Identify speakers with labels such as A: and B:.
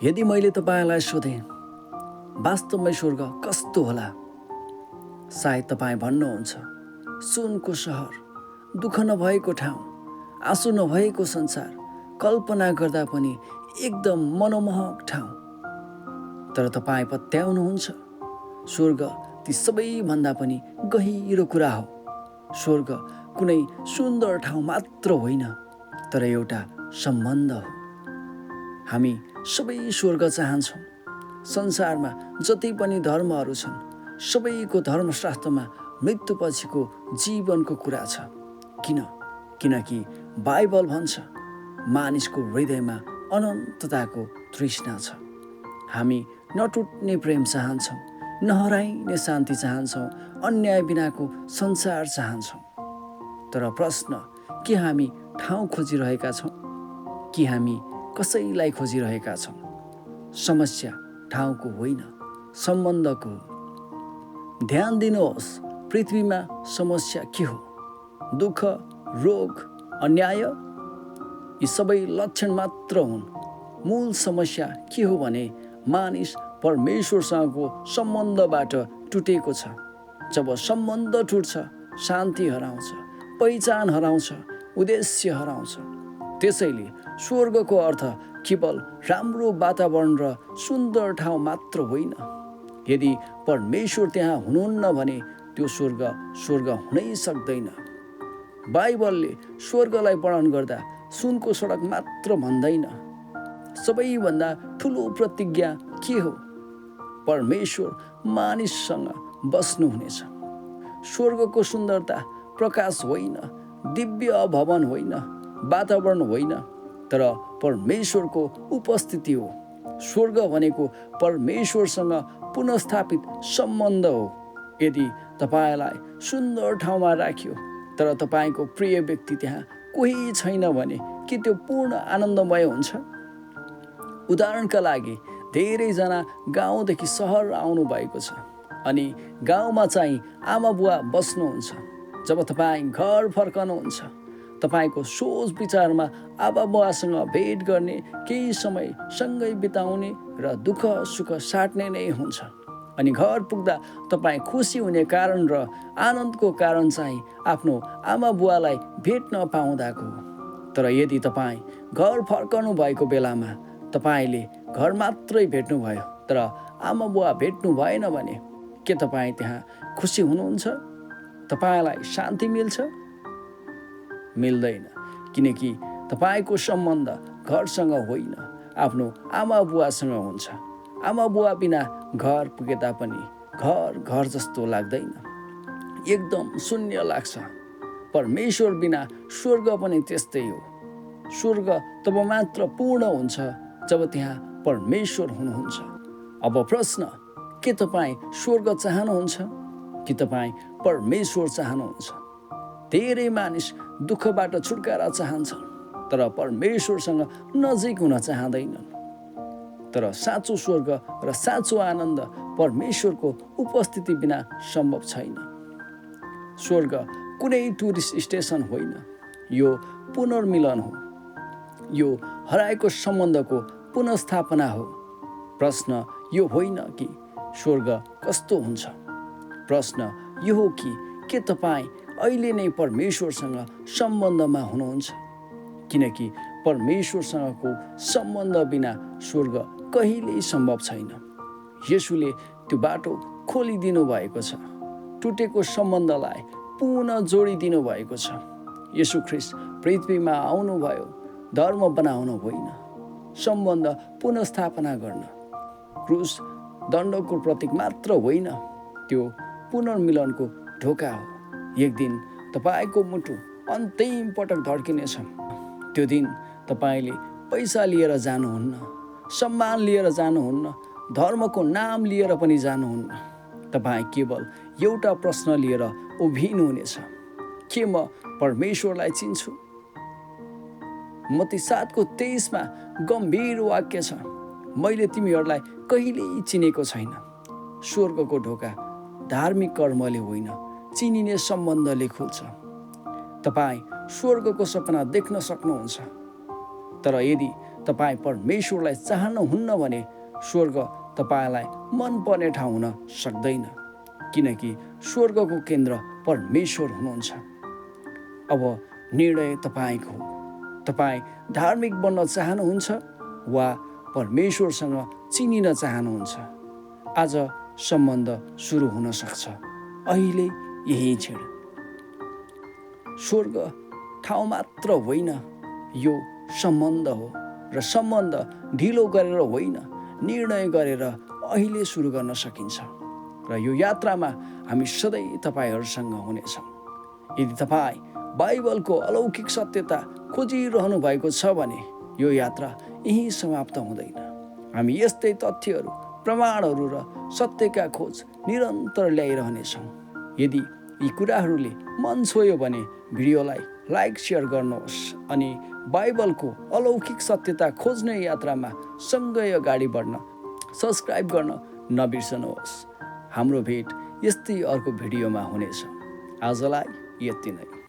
A: यदि मैले तपाईँलाई सोधेँ वास्तवमै स्वर्ग कस्तो होला, सायद तपाईँ भन्नुहुन्छ सुनको सहर, दुःख नभएको ठाउँ, आँसु नभएको संसार, कल्पना गर्दा पनि एकदम मनमोहक ठाउँ। तर तपाईँ पत्याउनुहुन्छ स्वर्ग ती सबैभन्दा पनि गहिरो कुरा हो। स्वर्ग कुनै सुन्दर ठाउँ मात्र होइन, तर एउटा सम्बन्ध हो। हामी सबै स्वर्ग चाहन्छौँ। संसारमा जति पनि धर्महरू छन्, सबैको धर्मशास्त्रमा मृत्युपछिको जीवनको कुरा छ। किनकि बाइबल भन्छ मानिसको हृदयमा अनन्तताको तृष्णा छ। हामी नटुट्ने प्रेम चाहन्छौँ, नहराइने शान्ति चाहन्छौँ, अन्याय बिनाको संसार चाहन्छौँ। तर प्रश्न, के हामी ठाउँ खोजिरहेका छौँ कि हामी कसैलाई खोजिरहेका छौँ? समस्या ठाउँको होइन, सम्बन्धको हो। ध्यान दिनुहोस्, पृथ्वीमा समस्या के हो? दुःख, रोग, अन्याय? यी सबै लक्षण मात्र हुन्। मूल समस्या के हो भने मानिस परमेश्वरसँगको सम्बन्धबाट टुटेको छ। जब सम्बन्ध टुट्छ, शान्ति हराउँछ, पहिचान हराउँछ, उद्देश्य हराउँछ। त्यसैले स्वर्गको अर्थ केवल राम्रो वातावरण र सुन्दर ठाउँ मात्र होइन। यदि परमेश्वर त्यहाँ हुनुहुन्न भने त्यो स्वर्ग हुनै सक्दैन। बाइबलले स्वर्गलाई वर्णन गर्दा सुनको सडक मात्र भन्दैन। सबैभन्दा ठुलो प्रतिज्ञा के हो? परमेश्वर मानिससँग बस्नुहुनेछ। स्वर्गको सुन्दरता प्रकाश होइन, दिव्य भवन होइन, वातावरण होइन, तर परमेश्वरको उपस्थिति हो। स्वर्ग भनेको परमेश्वरसँग पुनर्स्थापित सम्बन्ध हो। यदि तपाईँलाई सुन्दर ठाउँमा राखियो तर तपाईँको प्रिय व्यक्ति त्यहाँ कोही छैन भने के त्यो पूर्ण आनन्दमय हुन्छ? उदाहरणका लागि, धेरैजना गाउँदेखि सहर आउनु भएको छ अनि गाउँमा चाहिँ आमा बुवा बस्नुहुन्छ। जब तपाईँ घर फर्कनुहुन्छ, तपाईँको सोच विचारमा आमा बुवासँग भेट गर्ने, केही समय सँगै बिताउने र दुःख सुख साट्ने नै हुन्छ। अनि घर पुग्दा तपाईँ खुसी हुने कारण र आनन्दको कारण चाहिँ आफ्नो आमा बुवालाई भेट्न पाउँदाको हो। तर यदि तपाईँ घर फर्कनु भएको बेलामा तपाईँले घर मात्रै भेट्नुभयो तर आमा बुवा भेट्नु भएन भने के तपाईँ त्यहाँ खुसी हुनुहुन्छ? तपाईँलाई शान्ति मिल्छ? मिल्दैन, किनकि तपाईँको सम्बन्ध घरसँग होइन, आफ्नो आमा बुवासँग हुन्छ। आमा बुवा बिना घर पुगे तापनि घर जस्तो लाग्दैन, एकदम शून्य लाग्छ। परमेश्वर बिना स्वर्ग पनि त्यस्तै हो। स्वर्ग तब मात्र पूर्ण हुन्छ जब त्यहाँ परमेश्वर हुनुहुन्छ। अब प्रश्न, के तपाईँ स्वर्ग चाहनुहुन्छ कि तपाईँ परमेश्वर चाहनुहुन्छ? धेरै मानिस दुःखबाट छुटकारा चाहन्छन् तर परमेश्वरसँग नजिक हुन चाहँदैनन्। तर साँचो स्वर्ग र साँचो आनन्द परमेश्वरको उपस्थिति बिना सम्भव छैन। स्वर्ग कुनै टुरिस्ट स्टेसन होइन, यो पुनर्मिलन हो। यो हराएको सम्बन्धको पुनर्स्थापना हो। प्रश्न यो होइन कि स्वर्ग कस्तो हुन्छ, प्रश्न यो हो कि के तपाईँ अहिले नै परमेश्वरसँग सम्बन्धमा हुनुहुन्छ? किनकि परमेश्वरसँगको सम्बन्ध बिना स्वर्ग कहिल्यै सम्भव छैन। येशूले त्यो बाटो खोलिदिनु भएको छ। टुटेको सम्बन्धलाई पुनः जोडिदिनु भएको छ। येशू ख्रीष्ट पृथ्वीमा आउनुभयो धर्म बनाउन होइन, सम्बन्ध पुनर्स्थापना गर्न। क्रुस दण्डको प्रतीक मात्र होइन, त्यो पुनर्मिलनको ढोका हो। एक दिन तपाईँको मुटु अन्तिम पटक धड्किनेछ। त्यो दिन तपाईँले पैसा लिएर जानुहुन्न, सम्मान लिएर जानुहुन्न, धर्मको नाम लिएर पनि जानुहुन्न। तपाईँ केवल एउटा प्रश्न लिएर उभिनुहुनेछ, के म परमेश्वरलाई चिन्छु? मत्ती 7:23 गम्भीर वाक्य छ, मैले तिमीहरूलाई कहिल्यै चिनेको छैन। स्वर्गको ढोका धार्मिक कर्मले होइन, चिनिने सम्बन्धले खुल्छ। तपाईँ स्वर्गको सपना देख्न सक्नुहुन्छ, तर यदि तपाईँ परमेश्वरलाई चाहनुहुन्न भने स्वर्ग तपाईँलाई मनपर्ने ठाउँ हुन सक्दैन, किनकि स्वर्गको केन्द्र परमेश्वर हुनुहुन्छ। अब निर्णय तपाईँको हो। तपाईँ धार्मिक बन्न चाहनुहुन्छ वा परमेश्वरसँग चिनिन चाहनुहुन्छ? आज सम्बन्ध सुरु हुन सक्छ, अहिले यही क्षण। स्वर्ग ठाउँ मात्र होइन, यो सम्बन्ध हो र सम्बन्ध ढिलो गरेर होइन, निर्णय गरेर अहिले सुरु गर्न सकिन्छ र यो यात्रामा हामी सधैँ तपाईँहरूसँग हुनेछौँ। यदि तपाईँ बाइबलको अलौकिक सत्यता खोजिरहनु भएको छ भने यो यात्रा यहीँ समाप्त हुँदैन। हामी यस्तै तथ्यहरू, प्रमाणहरू र सत्यका खोज निरन्तर ल्याइरहनेछौँ। यदि यी कुराहरूले मन छोयो भने भिडियोलाई लाइक, सेयर गर्नुहोस् अनि बाइबलको अलौकिक सत्यता खोज्ने यात्रामा सँगै अगाडि बढ्न सब्सक्राइब गर्न नबिर्सनुहोस्। हाम्रो भेट यस्तै अर्को भिडियोमा हुनेछ। आजलाई यति नै।